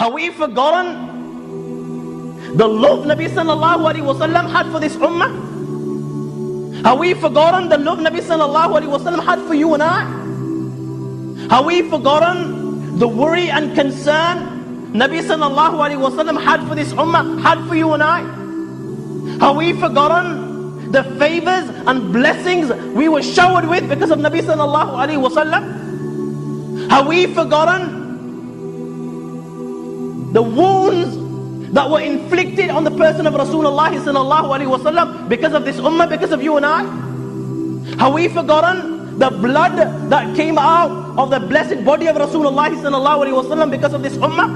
Have we forgotten the love Nabi sallallahu alaihi wasallam had for this ummah? Have we forgotten the love Nabi sallallahu alaihi wasallam had for you and I? Have we forgotten the worry and concern Nabi sallallahu alaihi wasallam had for this ummah, had for you and I? Have we forgotten the favors and blessings we were showered with because of Nabi sallallahu alaihi wasallam? Have we forgotten the wounds that were inflicted on the person of Rasulullah sallallahu alaihi wasallam because of this ummah, because of you and I? Have we forgotten the blood that came out of the blessed body of Rasulullah sallallahu alaihi wasallam because of this ummah?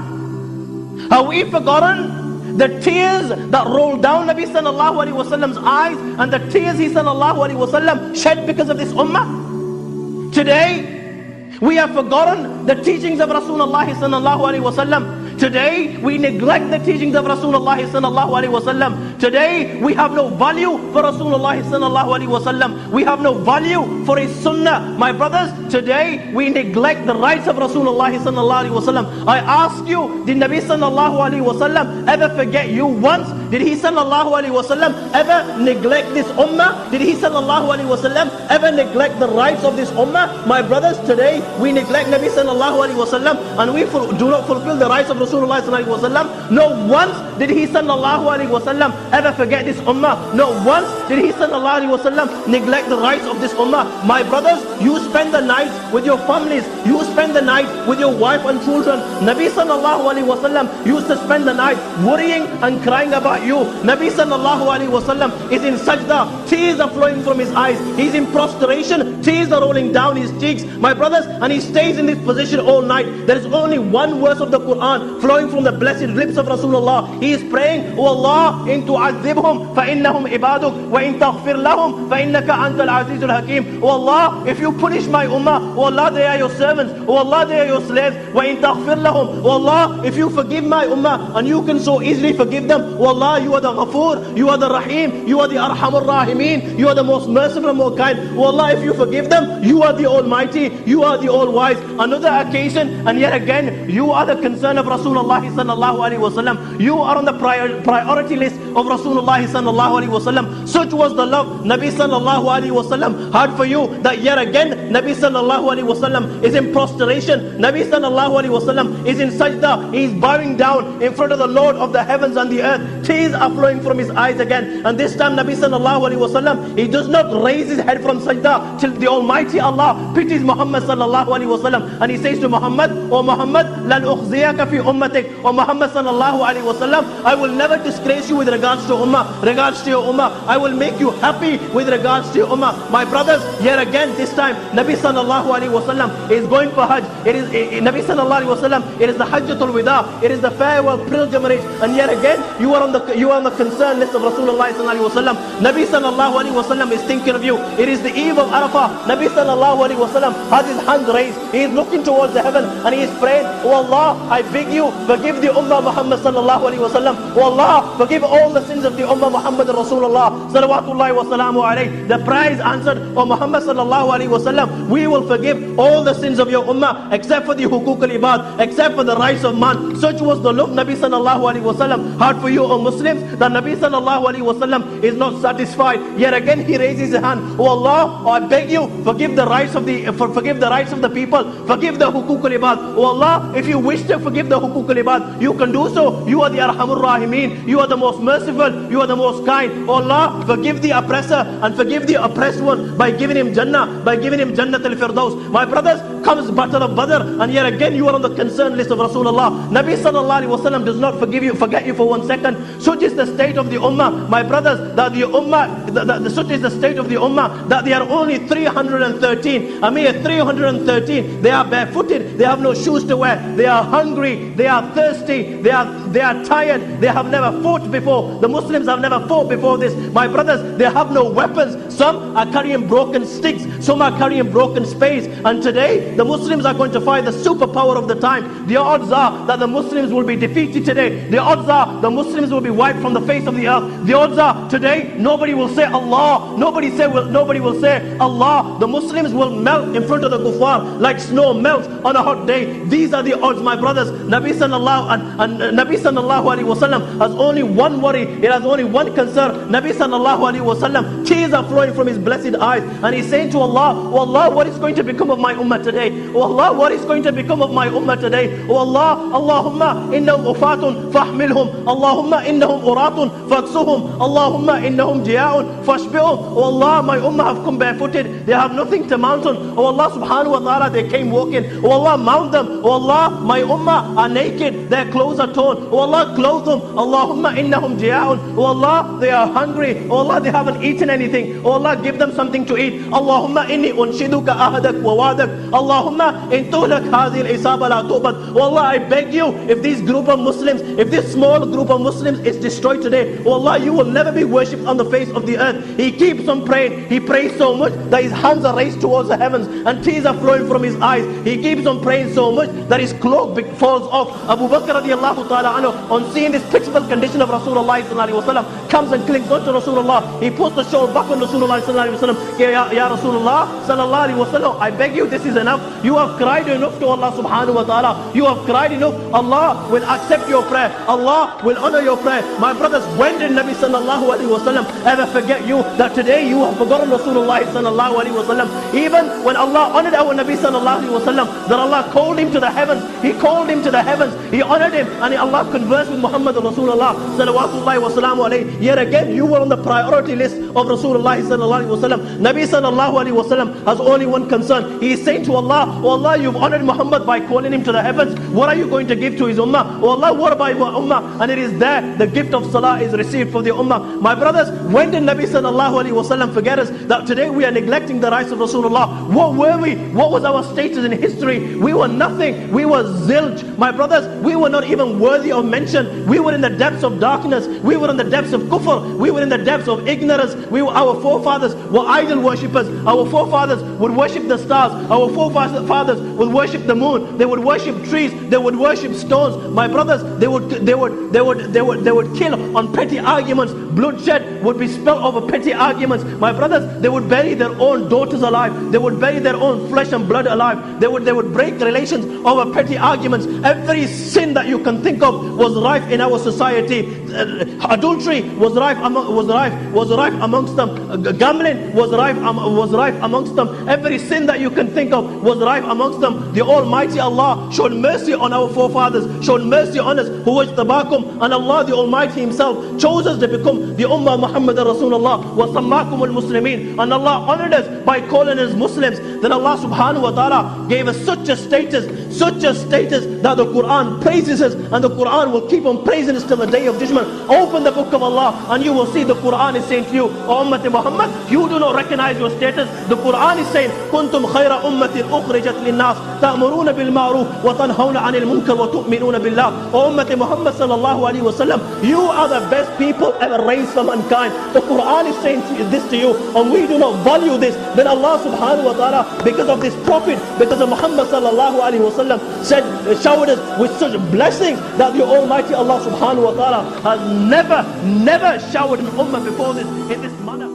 Have we forgotten the tears that rolled down Nabi sallallahu alaihi wasallam's eyes and the tears he sallallahu alaihi wasallam shed because of this ummah? Today we have forgotten the teachings of Rasulullah sallallahu alaihi wasallam. Today we neglect the teachings of Rasulullah sallallahu alaihi wasallam. Today we have no value for Rasulullah sallallahu alaihi wasallam. We have no value for his sunnah. My brothers, today we neglect the rights of Rasulullah sallallahu alaihi wasallam. I ask you, did Nabi sallallahu alaihi wasallam ever forget you once? Did he sallallahu alaihi wasallam ever neglect this ummah? Did he sallallahu alaihi wasallam ever neglect the rights of this ummah? My brothers, today we neglect Nabi sallallahu alaihi wasallam and we do not fulfill the rights of Rasulullah sallallahu alaihi wasallam. Not once did he sallallahu alaihi wasallam ever forget this ummah. Not once did he sallallahu alaihi wasallam neglect the rights of this ummah. My brothers, you spend the night with your families, you spend the night with your wife and children. Nabi sallallahu alaihi wasallam used to spend the night worrying and crying about you. Nabi sallallahu alaihi wasallam is in sajda, tears are flowing from his eyes. He's in prostration, tears are rolling down his cheeks. My brothers, and he stays in this position all night. There is only one verse of the Quran flowing from the blessed lips of Rasulullah. He is praying, "O Allah, in tu'adhibhum fa innahum ibaduk, wa in taghfir lahum fa innaka antal azizul hakim." O Allah, if you punish my ummah, O Allah, they are your servants. O Allah, they are your slaves. Wa in taghfir lahum, O Allah, if you forgive my ummah, and you can so easily forgive them, O Allah, you are the Ghafoor, you are the Rahim, you are the Arhamur Rahimin, you are the most merciful and most kind. O Allah, if you forgive them, you are the Almighty, you are the All-Wise. Another occasion, and yet again, you are the concern of Rasulullah sallallahu alaihi wasallam. You are on the priority list of Rasulullah sallallahu alaihi wasallam. Such was the love Nabi sallallahu alaihi wasallam had for you, that yet again Nabi sallallahu alaihi wasallam is in prostration. Nabi sallallahu alaihi wasallam is in sajda. He is bowing down in front of the Lord of the heavens and the earth. Tears are flowing from his eyes again. And this time Nabi sallallahu alaihi wasallam, he does not raise his head from sajda till the Almighty Allah pities Muhammad sallallahu alaihi wasallam, and he says to Muhammad, "O Muhammad, lan ukhziyaka fi ummatik." O Muhammad sallallahu alaihi wasallam, I will never disgrace you with regards to ummah, regards to your ummah. I will make you happy with regards to your ummah. My brothers, yet again this time Nabi sallallahu alaihi wasallam is going for Hajj. Nabi sallallahu alaihi wasallam, it is the Hajjatul Wida, it is the farewell pilgrimage, and yet again you are on the concern list of Rasulullah sallallahu alaihi wasallam. Nabi sallallahu alaihi wasallam is thinking of you. It is the eve of Arafah. Nabi sallallahu alaihi wasallam has his hands raised. He is looking towards the heaven and he is praying, "O Allah, I beg you, forgive the ummah Muhammad sallallahu alaihi wasallam. O Allah, forgive all the sins of the ummah Muhammad Rasulullah salawatullahi wa salamu alayhi." The prayer is answered, "O Muhammad sallallahu alaihi wasallam, we will forgive all the sins of your ummah except for the hukuk al-ibad, except for the rights of man." Such was the love Nabi sallallahu alaihi wasallam had for you, O Muslims, that Nabi sallallahu alaihi wasallam is not satisfied. Yet again he raises his hand, "O Allah, I beg you, forgive the rights of the people, forgive the hukuk al-ibad. O Allah, if you wish to forgive the hukuk al-ibad, you can do so. You are the Arhamur Rahimin, you are the most merciful, you are the most kind. O Allah, forgive the oppressor and forgive the oppressed one by giving him Jannah, by giving him Jannat al-Firdaus." My brothers, comes Battle of Badr, and yet again you are on the concern list of Rasulullah. Nabi sallallahu alaihi wasallam does not forget you for 1 second. Such is the state of the ummah, my brothers, that the ummah, such is the state of the ummah, that they are only 313, a mere 313. They are barefooted, they have no shoes to wear, they are hungry, they are thirsty, they are tired, they have never fought before. The Muslims have never fought before this. My brothers, they have no weapons. Some are carrying broken sticks, some are carrying broken spades, and today the Muslims are going to fight the superpower of the time. The odds are that the Muslims will be defeated today. The odds are the Muslims will be wiped from the face of the earth. The odds are today nobody will say Allah. Nobody will say Allah. The Muslims will melt in front of the kuffar like snow melts on a hot day. These are the odds, my brothers. Nabi sallallahu alaihi wasallam has only one worry. It has only one concern. Nabi sallallahu alaihi wasallam, tears are flowing from his blessed eyes, and he's saying to Allah, oh Allah, what is going to become of my ummah today? Oh Allah, what is going to become of my ummah today? Oh Allah, Allahumma innahum ufatun fahmilhum, Allahumma innahum uratun faksuhum, Allahumma innahum jia'un fashbi'um. Oh Allah, my ummah have come barefooted. They have nothing to mount on. Oh Allah subhanahu wa ta'ala, they came walking. Oh Allah, mount them. Oh Allah, my ummah are naked. Their clothes are torn. Oh Allah, clothe them. Allahumma innahum jia'un. Oh Allah, they are hungry. Oh Allah, they haven't eaten anything. Oh Allah, give them something to eat. Allahumma inni unshiduka ahadak wa wadak. Allahumma in tuhlak hadhihi al-isaba la tu'bad. Oh Allah, I beg you, if this group of Muslims, if this small group of Muslims is destroyed today, oh Allah, you will never be worshipped on the face of the earth. He keeps on praying. He prays so much that his hands are raised towards the heavens and tears are flowing from his eyes. He keeps on praying so much that his cloak falls off. Abu Bakr radiallahu ta'ala anhu, on seeing this pitiable condition of Rasulullah sallallahu alaihi wasallam, comes and clings onto Rasulullah. He puts the shawl back on Rasulullah sallallahu alaihi wasallam. Ya Rasulullah sallallahu alaihi wasallam, I beg you, this is enough. You have cried enough to Allah subhanahu wa ta'ala. You have cried enough. Allah will accept your prayer. Allah will honor your prayer. My brothers, when did Nabi sallallahu alaihi wasallam ever forget you? That today you have forgotten Rasulullah sallallahu alaihi wasallam. Even when Allah honored our Nabi sallallahu alaihi wasallam, that Allah called him to the heavens. He called him to the heavens. He honored him, and Allah conversed with Muhammad Rasulullah sallallahu wasalamu alayhi. Yet again, you were on the priority list of Rasulullah sallallahu alaihi wasallam. Nabi sallallahu alaihi wasallam has only one concern. He is saying to Allah, oh Allah, you've honored Muhammad by calling him to the heavens. What are you going to give to his ummah? Oh Allah, what about your ummah? And it is there the gift of salah is received for the ummah. My brothers, when did Nabi sallallahu alaihi wasallam forget us that today we are neglecting the rights of Rasulullah? What were we? What was our status in history? We were nothing. We were zilch. My brothers, we were not even worthy of mention. We were in the depths of darkness. We were in the depths of kufr. We were in the depths of ignorance. Our forefathers were idol worshippers. Our forefathers would worship the stars. Our forefathers would worship the moon. They would worship trees. They would worship stones. My brothers, they would kill on petty arguments. Bloodshed would be spilled over petty arguments. My brothers, they would bury their own daughters alive. They would bury their own flesh and blood alive. They would break relations over petty arguments. Every sin that you can think of was rife in our society. Adultery was rife amongst them. Gambling was rife amongst them. Every sin that you can think of was rife amongst them. The Almighty Allah showed mercy on our forefathers, showed mercy on us, who was tabakum, and Allah the Almighty Himself chose us to become the Ummah Muhammad Rasulullah wa sammakum al-Muslimin. And Allah honored us by calling us Muslims. Then Allah subhanahu wa ta'ala gave us such a status that the Quran praises us, and the Quran will keep on praising us till the day of judgment. Open the book of Allah and you will see the Quran is saying to you, O Ummah Muhammad, you do not recognize your status. The Quran is saying, Kuntum khayra ummatin ukhrijat linnas ta'muruna bil ma'ruf wa tanhawna 'anil munkar wa tu'minuna billah. O Ummah Muhammad sallallahu alaihi wasallam, you are the best people ever raised for mankind. The Quran is saying this to you, and we do not value this. Then Allah subhanahu wa ta'ala, because of this prophet, because of Muhammad sallallahu alaihi wasallam, showered us with such blessings that the Almighty Allah subhanahu wa ta'ala has never showered an ummah before this in this manner.